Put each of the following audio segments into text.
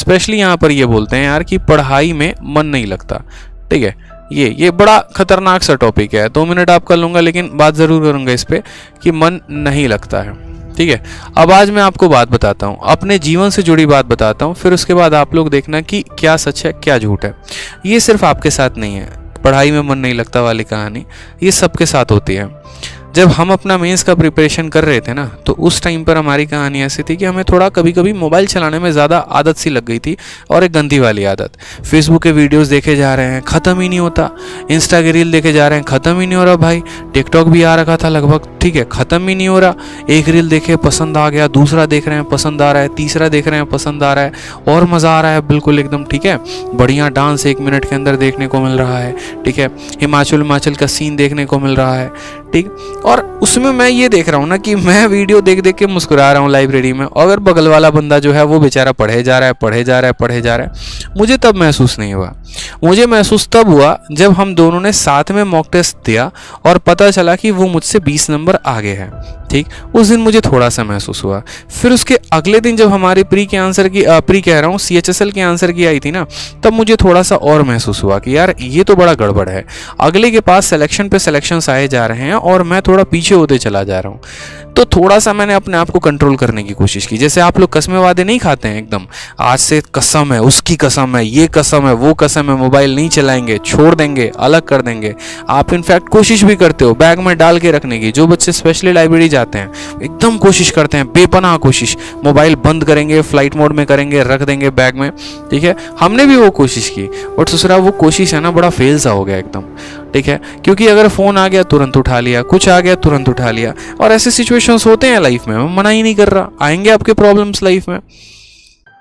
Specially यहाँ पर ये बोलते हैं यार कि पढ़ाई में मन नहीं लगता। ठीक है, ये बड़ा खतरनाक सा टॉपिक है, 2 मिनट आप कर लूँगा लेकिन बात ज़रूर करूँगा इस पर कि मन नहीं लगता है। ठीक है, अब आज मैं आपको बात बताता हूँ, अपने जीवन से जुड़ी बात बताता हूँ, फिर उसके बाद आप लोग देखना कि क्या सच है क्या झूठ है। ये सिर्फ आपके साथ नहीं है, पढ़ाई में मन नहीं लगता वाली कहानी ये सबके साथ होती है। जब हम अपना मेंस का प्रिपरेशन कर रहे थे ना, तो उस टाइम पर हमारी कहानी ऐसी थी कि हमें थोड़ा कभी कभी मोबाइल चलाने में ज़्यादा आदत सी लग गई थी, और एक गंदी वाली आदत। फेसबुक के वीडियोस देखे जा रहे हैं, ख़त्म ही नहीं होता। इंस्टा के रील देखे जा रहे हैं, ख़त्म ही नहीं हो रहा भाई। टिकटॉक भी आ रखा था लगभग, ठीक है, ख़त्म ही नहीं हो रहा। एक रील देखे पसंद आ गया, दूसरा देख रहे हैं पसंद आ रहा है, तीसरा देख रहे हैं पसंद आ रहा है, और मज़ा आ रहा है बिल्कुल एकदम। ठीक है, बढ़िया डांस 1 मिनट के अंदर देखने को मिल रहा है। ठीक है, हिमाचल का सीन देखने को मिल रहा है। ठीक, और उसमें मैं ये देख रहा हूँ ना कि मैं वीडियो देख देख के मुस्कुरा रहा हूँ लाइब्रेरी में, और अगर बगल वाला बंदा जो है वो बेचारा पढ़े जा रहा है। मुझे तब महसूस नहीं हुआ। मुझे महसूस तब हुआ जब हम दोनों ने साथ में मॉक टेस्ट दिया और पता चला कि वो मुझसे 20 नंबर आगे है। ठीक, उस दिन मुझे थोड़ा सा महसूस हुआ। फिर उसके अगले दिन जब हमारी CHSL के आंसर की आई थी ना, तब मुझे थोड़ा सा और महसूस हुआ कि यार ये तो बड़ा गड़बड़ है। अगले के पास सिलेक्शन पे सिलेक्शंस आए जा रहे हैं और मैं थोड़ा पीछे होते चला जा रहा हूँ। तो थोड़ा सा मैंने अपने आप को कंट्रोल करने की कोशिश की। जैसे आप लोग कसमें वादे नहीं खाते हैं एकदम, आज से कसम है, उसकी कसम है, ये कसम है, वो कसम है, मोबाइल नहीं चलाएंगे, छोड़ देंगे, अलग कर देंगे। आप इनफैक्ट कोशिश भी करते हो बैग में डाल के रखने की। जो बच्चे स्पेशली लाइब्रेरी जाते हैं एकदम कोशिश करते हैं, बेपनाह कोशिश, मोबाइल बंद करेंगे, फ्लाइट मोड में करेंगे, रख देंगे बैग में। ठीक है, हमने भी वो कोशिश की, बट दूसरा वो कोशिश है ना बड़ा फेल सा हो गया एकदम। ठीक है, क्योंकि अगर फ़ोन आ गया तुरंत उठा लिया, कुछ आ गया तुरंत उठा लिया, और ऐसे सिचुएशंस होते हैं लाइफ में। मैं मना ही नहीं कर रहा, आएंगे आपके प्रॉब्लम्स लाइफ में।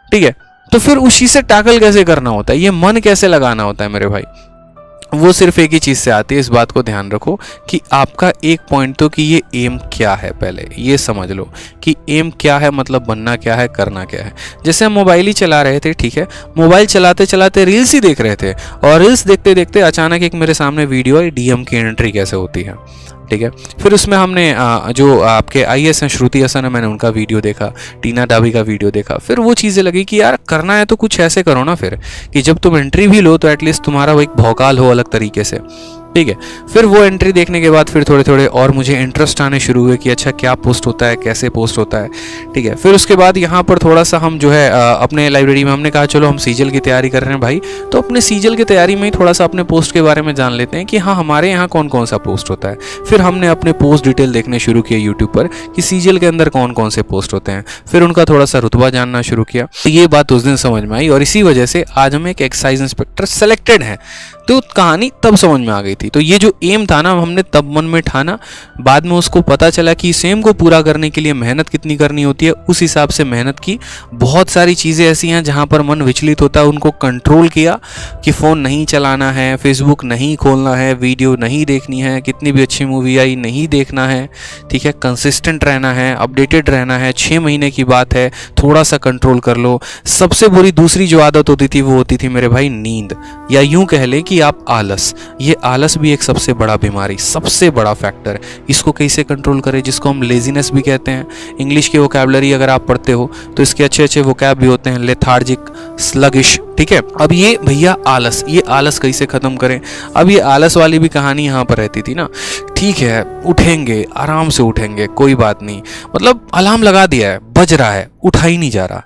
ठीक है, तो फिर उसी से टैकल कैसे करना होता है, ये मन कैसे लगाना होता है मेरे भाई, वो सिर्फ एक ही चीज़ से आती है। इस बात को ध्यान रखो कि आपका एक पॉइंट तो कि ये एम क्या है, पहले ये समझ लो कि एम क्या है, मतलब बनना क्या है, करना क्या है। जैसे हम मोबाइल ही चला रहे थे, ठीक है, मोबाइल चलाते चलाते रील्स ही देख रहे थे, और रील्स देखते देखते अचानक एक मेरे सामने वीडियो आई, डीएम की एंट्री कैसे होती है। ठीक है, फिर उसमें हमने जो आपके IAS हैं श्रुति हसन है, मैंने उनका वीडियो देखा, टीना डाबी का वीडियो देखा। फिर वो चीज़ें लगी कि यार करना है तो कुछ ऐसे करो ना फिर, कि जब तुम एंट्री भी लो तो एटलीस्ट तुम्हारा वो एक भौकाल हो अलग तरीके से। ठीक है, फिर वो एंट्री देखने के बाद फिर थोड़े थोड़े और मुझे इंटरेस्ट आने शुरू हुए कि अच्छा क्या पोस्ट होता है, कैसे पोस्ट होता है। ठीक है, फिर उसके बाद यहाँ पर थोड़ा सा हम जो है अपने लाइब्रेरी में हमने कहा चलो हम सीजल की तैयारी कर रहे हैं भाई, तो अपने सीजल की तैयारी में ही थोड़ा सा अपने पोस्ट के बारे में जान लेते हैं कि हाँ हमारे यहाँ कौन कौन सा पोस्ट होता है। फिर हमने अपने पोस्ट डिटेल देखने शुरू किए यूट्यूब पर कि सीजल के अंदर कौन कौन से पोस्ट होते हैं, फिर उनका थोड़ा सा रुतबा जानना शुरू किया। तो ये बात उस दिन समझ में आई, और इसी वजह से आज हम एक एक्साइज इंस्पेक्टर सेलेक्टेड हैं। तो कहानी तब समझ में आ गई थी। तो ये जो एम था ना, हमने तब मन में ठाना, बाद में उसको पता चला कि इस एम को पूरा करने के लिए मेहनत कितनी करनी होती है, उस हिसाब से मेहनत की। बहुत सारी चीज़ें ऐसी हैं जहाँ पर मन विचलित होता है, उनको कंट्रोल किया कि फ़ोन नहीं चलाना है, फेसबुक नहीं खोलना है, वीडियो नहीं देखनी है, कितनी भी अच्छी मूवी आई नहीं देखना है। ठीक है, कंसिस्टेंट रहना है, अपडेटेड रहना है। 6 महीने की बात है, थोड़ा सा कंट्रोल कर लो। सबसे बुरी दूसरी जो आदत होती थी वो होती थी मेरे भाई नींद, या यूं कह ले कि आप आलस। ये आलस भी एक सबसे बड़ा बीमारी, सबसे बड़ा फैक्टर है। इसको कैसे कंट्रोल करें, जिसको हम लेजीनेस भी कहते हैं। इंग्लिश की वोकैबुलरी अगर आप पढ़ते हो तो इसके अच्छे अच्छे वोकैब भी होते हैं, लेथार्जिक, स्लगिश। ठीक है, अब ये भैया आलस, ये आलस कैसे खत्म करें। अब ये आलस वाली भी कहानी यहाँ पर रहती थी ना। ठीक है, उठेंगे, आराम से उठेंगे, कोई बात नहीं, मतलब अलार्म लगा दिया है, बज रहा है, उठा ही नहीं जा रहा।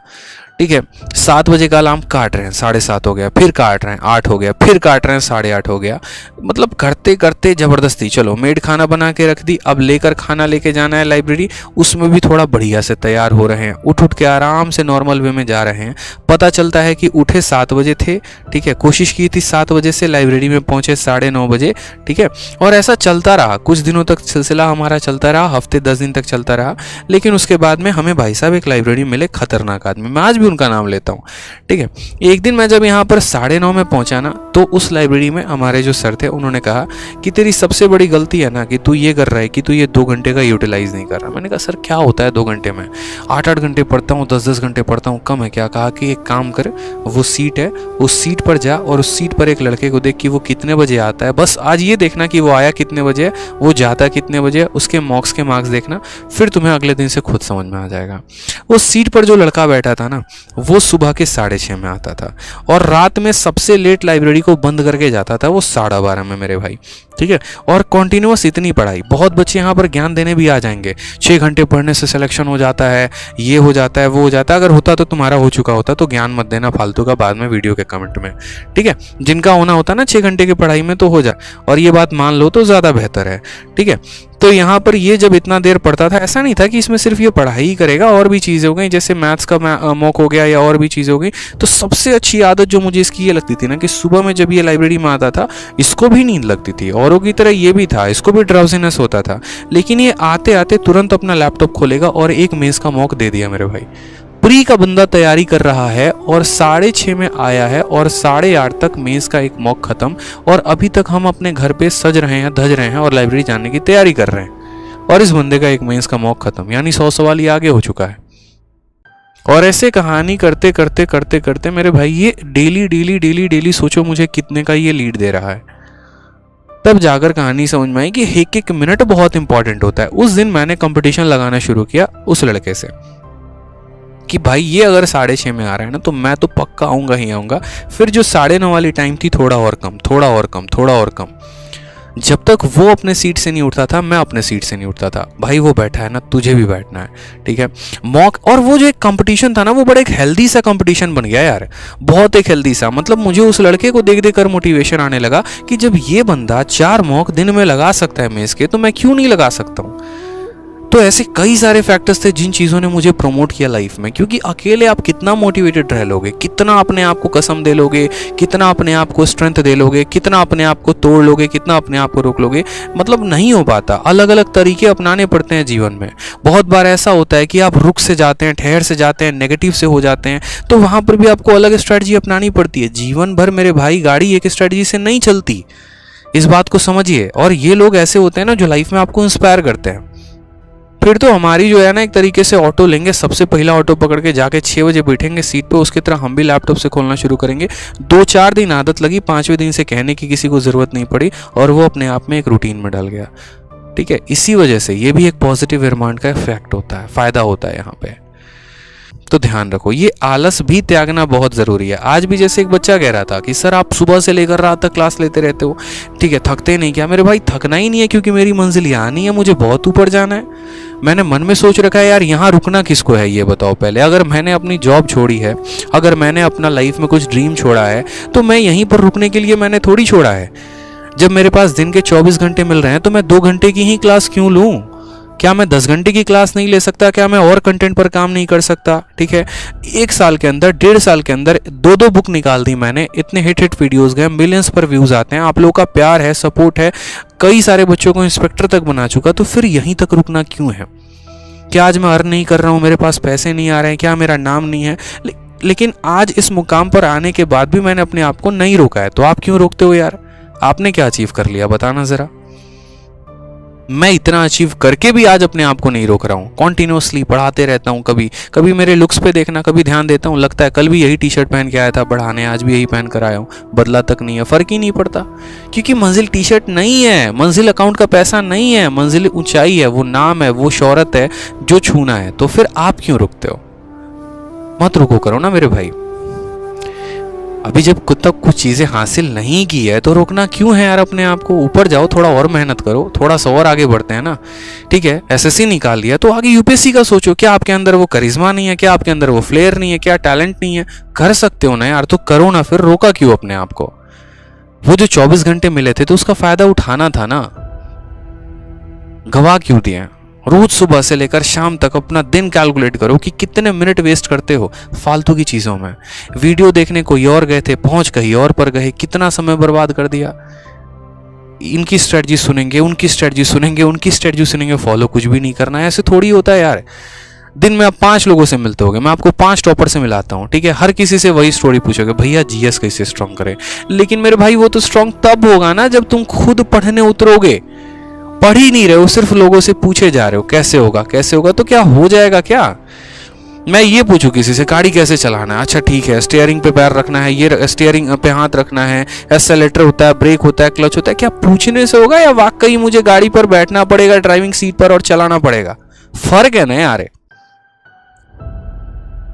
ठीक है, 7 बजे का अलार्म काट रहे हैं, 7:30 हो गया, फिर काट रहे हैं, 8 हो गया, फिर काट रहे हैं, 8:30 हो गया। मतलब करते करते ज़बरदस्ती, चलो मेड खाना बना के रख दी, अब लेकर खाना लेके जाना है लाइब्रेरी, उसमें भी थोड़ा बढ़िया से तैयार हो रहे हैं, उठ के आराम से नॉर्मल वे में जा रहे हैं। पता चलता है कि उठे 7 बजे थे। ठीक है, कोशिश की थी 7 बजे से, लाइब्रेरी में पहुँचे 9:30 बजे। ठीक है, और ऐसा चलता रहा, कुछ दिनों तक सिलसिला हमारा चलता रहा, हफ्ते 10 दिन तक चलता रहा। लेकिन उसके बाद में हमें भाई साहब एक लाइब्रेरी मिले, खतरनाक आदमी, मैं आज भी उनका नाम लेता हूँ। ठीक है, एक दिन मैं जब यहाँ पर 9:30 में पहुंचा ना, तो उस लाइब्रेरी में हमारे जो सर थे उन्होंने कहा कि तेरी सबसे बड़ी गलती है ना कि तू ये कर रहा है कि तू ये 2 घंटे का यूटिलाइज नहीं कर रहा। मैंने कहा सर क्या होता है 2 घंटे में, 8-8 घंटे पढ़ता हूँ, 10-10 घंटे पढ़ता हूँ, कम है क्या। कहा कि एक काम कर, वो सीट है, उस सीट पर जा और उस सीट पर एक लड़के को देख कि वो कितने बजे आता है, बस आज ये देखना कि वो आया कितने बजे, वो जाता कितने बजे, उसके मॉक्स के मार्क्स देखना, फिर तुम्हें अगले दिन से खुद समझ में आ जाएगा। उस सीट पर जो लड़का बैठा था ना, वो सुबह के 6:30 में आता था, और रात में सबसे लेट लाइब्रेरी को बंद करके जाता था वो 12:30 में मेरे भाई, ठीक है। और कॉन्टिन्यूस इतनी पढ़ाई, बहुत बच्चे यहाँ पर ज्ञान देने भी आ जाएंगे, 6 घंटे पढ़ने से सिलेक्शन हो जाता है, ये हो जाता है, वो हो जाता है। अगर होता तो तुम्हारा हो चुका होता, तो ज्ञान मत देना फालतू का बाद में वीडियो के कमेंट में, ठीक है। जिनका होना होता ना 6 घंटे की पढ़ाई में, तो हो जाए, और ये बात मान लो तो ज़्यादा बेहतर है, ठीक है। तो यहाँ पर ये जब इतना देर पढ़ता था, ऐसा नहीं था कि इसमें सिर्फ ये पढ़ाई ही करेगा, और भी चीज़ें हो गई, जैसे मैथ्स का मॉक हो गया या और भी चीज़ें हो गई। तो सबसे अच्छी आदत जो मुझे इसकी ये लगती थी ना, कि सुबह में जब ये लाइब्रेरी में आता था, इसको भी नींद लगती थी, औरों की तरह ये भी था, इसको भी ड्राउजीनेस होता था, लेकिन ये आते आते तुरंत अपना लैपटॉप खोलेगा और एक मेज़ का मॉक दे दिया मेरे भाई। प्री का बंदा तैयारी कर रहा है और 6:30 में आया है, और 8:30 तक मेज़ का एक मॉक खत्म, और अभी तक हम अपने घर पे सज रहे हैं, धज रहे हैं और लाइब्रेरी जाने की तैयारी कर रहे हैं, और इस बंदे का एक मेंस का मॉक खत्म, यानी 100 सवाल ही आगे हो चुका है। और ऐसे कहानी करते करते करते करते मेरे भाई ये डेली डेली डेली डेली सोचो मुझे कितने का ये लीड दे रहा है। तब जाकर कहानी समझ में आई कि एक एक मिनट बहुत इंपॉर्टेंट होता है। उस दिन मैंने कंपटीशन लगाना शुरू किया उस लड़के से कि भाई ये अगर 6:30 में आ रहा है ना, तो मैं तो पक्का आऊँगा ही आऊँगा। फिर जो 9:30 वाली टाइम थी, थोड़ा और कम, थोड़ा और कम, थोड़ा और कम, जब तक वो अपने सीट से नहीं उठता था, मैं अपने सीट से नहीं उठता था। भाई वो बैठा है ना, तुझे भी बैठना है, ठीक है। मॉक, और वो जो एक कंपटीशन था ना, वो बड़ा एक हेल्दी सा कंपटीशन बन गया यार, बहुत एक हेल्दी सा। मतलब मुझे उस लड़के को देख देख कर मोटिवेशन आने लगा कि जब ये बंदा 4 मॉक दिन में लगा सकता है मेज़ के, तो मैं क्यों नहीं लगा सकता हूँ। तो ऐसे कई सारे फैक्टर्स थे जिन चीज़ों ने मुझे प्रमोट किया लाइफ में, क्योंकि अकेले आप कितना मोटिवेटेड रह लोगे, कितना अपने आप को कसम दे लोगे, कितना अपने आप को स्ट्रेंथ दे लोगे, कितना अपने आप को तोड़ लोगे, कितना अपने आप को रोक लोगे, मतलब नहीं हो पाता। अलग अलग तरीके अपनाने पड़ते हैं जीवन में। बहुत बार ऐसा होता है कि आप रुक से जाते हैं, ठहर से जाते हैं, नेगेटिव से हो जाते हैं, तो वहाँ पर भी आपको अलग स्ट्रैटेजी अपनानी पड़ती है। जीवन भर मेरे भाई गाड़ी एक स्ट्रैटेजी से नहीं चलती, इस बात को समझिए। और ये लोग ऐसे होते हैं ना जो लाइफ में आपको इंस्पायर करते हैं। फिर तो हमारी जो है ना, एक तरीके से ऑटो लेंगे, सबसे पहला ऑटो पकड़ के जाके 6 बजे बैठेंगे सीट पे, उसकी तरह हम भी लैपटॉप से खोलना शुरू करेंगे। 2-4 दिन आदत लगी, 5वें दिन से कहने की किसी को ज़रूरत नहीं पड़ी, और वो अपने आप में एक रूटीन में डल गया, ठीक है। इसी वजह से ये भी एक पॉजिटिव एनवायरनमेंट का इफेक्ट होता है, फ़ायदा होता है यहाँ पे। तो ध्यान रखो, ये आलस भी त्यागना बहुत ज़रूरी है। आज भी जैसे एक बच्चा कह रहा था कि सर आप सुबह से लेकर रात तक क्लास लेते रहते हो, ठीक है, थकते नहीं क्या? मेरे भाई थकना ही नहीं है, क्योंकि मेरी मंजिल यहाँ नहीं है, मुझे बहुत ऊपर जाना है। मैंने मन में सोच रखा है यार, यहाँ रुकना किसको है ये बताओ पहले। अगर मैंने अपनी जॉब छोड़ी है, अगर मैंने अपना लाइफ में कुछ ड्रीम छोड़ा है, तो मैं यहीं पर रुकने के लिए मैंने थोड़ी छोड़ा है। जब मेरे पास दिन के 24 घंटे मिल रहे हैं, तो मैं 2 घंटे की ही क्लास क्यों लूँ? क्या मैं 10 घंटे की क्लास नहीं ले सकता? क्या मैं और कंटेंट पर काम नहीं कर सकता? ठीक है, 1 साल के अंदर, 1.5 साल के अंदर 2 बुक निकाल दी मैंने, इतने हिट वीडियोस गए, मिलियंस पर व्यूज आते हैं, आप लोगों का प्यार है, सपोर्ट है, कई सारे बच्चों को इंस्पेक्टर तक बना चुका। तो फिर यहीं तक रुकना क्यों है? क्या आज मैं अर्न नहीं कर रहा हूँ, मेरे पास पैसे नहीं आ रहे हैं, क्या मेरा नाम नहीं है? लेकिन आज इस मुकाम पर आने के बाद भी मैंने अपने आप को नहीं रोका है। तो आप क्यों रोकते हो यार? आपने क्या अचीव कर लिया बताना जरा। मैं इतना अचीव करके भी आज अपने आप को नहीं रोक रहा हूँ, कॉन्टिन्यूसली पढ़ाते रहता हूँ। कभी कभी मेरे लुक्स पे देखना, कभी ध्यान देता हूँ, लगता है कल भी यही टी-शर्ट पहन के आया था पढ़ाने, आज भी यही पहन कर आया हूँ, बदला तक नहीं है, फ़र्क ही नहीं पड़ता। क्योंकि मंजिल टी-शर्ट नहीं है, मंजिल अकाउंट का पैसा नहीं है, मंजिल ऊंचाई है, वो नाम है, वो शोहरत है जो छूना है। तो फिर आप क्यों रुकते हो? मत रुको करो ना मेरे भाई। अभी जब खुद तक कुछ चीज़ें हासिल नहीं की है तो रोकना क्यों है यार अपने आप को? ऊपर जाओ, थोड़ा और मेहनत करो, थोड़ा सा और आगे बढ़ते हैं ना, ठीक है। एसएससी निकाल लिया तो आगे यूपीएससी का सोचो। क्या आपके अंदर वो करिश्मा नहीं है? क्या आपके अंदर वो फ्लेयर नहीं है? क्या टैलेंट नहीं है? कर सकते हो ना यार, तो करो ना। फिर रोका क्यों अपने आप को? वो जो 24 घंटे मिले थे तो उसका फायदा उठाना था ना, गवा क्यों दिए? रोज सुबह से लेकर शाम तक अपना दिन कैलकुलेट करो कि कितने मिनट वेस्ट करते हो फालतू की चीज़ों में। वीडियो देखने कोई और गए थे, पहुंच कहीं और पर गए, कितना समय बर्बाद कर दिया। इनकी स्ट्रेटजी सुनेंगे, उनकी स्ट्रेटजी सुनेंगे, उनकी स्ट्रेटजी सुनेंगे, फॉलो कुछ भी नहीं करना है। ऐसे थोड़ी होता है यार। दिन में आप 5 लोगों से मिलते होगे, मैं आपको 5 टॉपर से मिलाता हूँ, ठीक है। हर किसी से वही स्टोरी पूछोगे, भैया जीएस कैसे स्ट्रॉन्ग करें। लेकिन मेरे भाई वो तो स्ट्रॉन्ग तब होगा ना जब तुम खुद पढ़ने उतरोगे। पढ़ ही नहीं रहे हो, सिर्फ लोगों से पूछे जा रहे हो कैसे होगा कैसे होगा। तो क्या हो जाएगा क्या? मैं ये पूछूं किसी से गाड़ी कैसे चलाना है, अच्छा ठीक है, स्टीयरिंग पे पैर रखना है, ये स्टीयरिंग पे हाथ रखना है, एक्सेलेरेटर होता है, ब्रेक होता है, क्लच होता है, क्या पूछने से होगा या वाकई मुझे गाड़ी पर बैठना पड़ेगा ड्राइविंग सीट पर और चलाना पड़ेगा? फर्क है ना यार।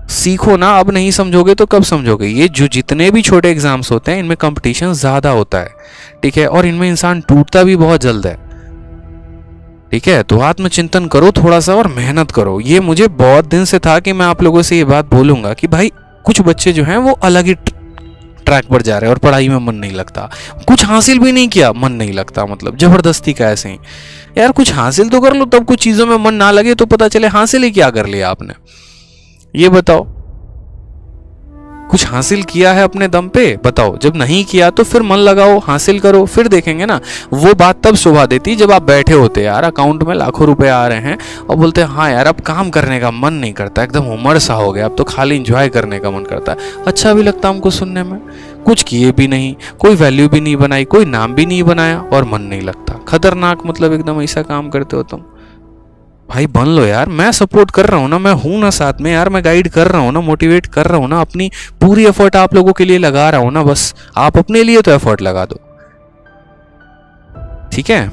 सीखो ना, अब नहीं समझोगे तो कब समझोगे। ये जो जितने भी छोटे एग्जाम्स होते हैं इनमें कंपटीशन ज़्यादा होता है, ठीक है, और इनमें इंसान टूटता भी बहुत जल्द है, ठीक है। तो आत्मचिंतन करो थोड़ा सा और मेहनत करो। ये मुझे बहुत दिन से था कि मैं आप लोगों से ये बात बोलूंगा कि भाई कुछ बच्चे जो हैं वो अलग ही ट्रैक पर जा रहे हैं और पढ़ाई में मन नहीं लगता, कुछ हासिल भी नहीं किया मन नहीं लगता, मतलब जबरदस्ती का ऐसे ही। यार कुछ हासिल तो कर लो, तब कुछ चीज़ों में मन ना लगे तो पता चले हासिल ही क्या कर लिया आपने, ये बताओ। कुछ हासिल किया है अपने दम पे, बताओ। जब नहीं किया तो फिर मन लगाओ, हासिल करो, फिर देखेंगे ना। वो बात तब शोभा देती जब आप बैठे होते यार, अकाउंट में लाखों रुपए आ रहे हैं और बोलते हैं हाँ यार अब काम करने का मन नहीं करता, एकदम उमर सा हो गया, अब तो खाली इंजॉय करने का मन करता है। अच्छा भी लगता हमको सुनने में। कुछ किए भी नहीं, कोई वैल्यू भी नहीं बनाई, कोई नाम भी नहीं बनाया और मन नहीं लगता। खतरनाक, मतलब एकदम ऐसा काम करते हो तुम। भाई बन लो यार, मैं सपोर्ट कर रहा हूँ ना, मैं हूं ना साथ में यार, मैं गाइड कर रहा हूँ ना, मोटिवेट कर रहा हूँ ना, अपनी पूरी एफर्ट आप लोगों के लिए लगा रहा हूँ ना, बस आप अपने लिए तो एफर्ट लगा दो, ठीक है।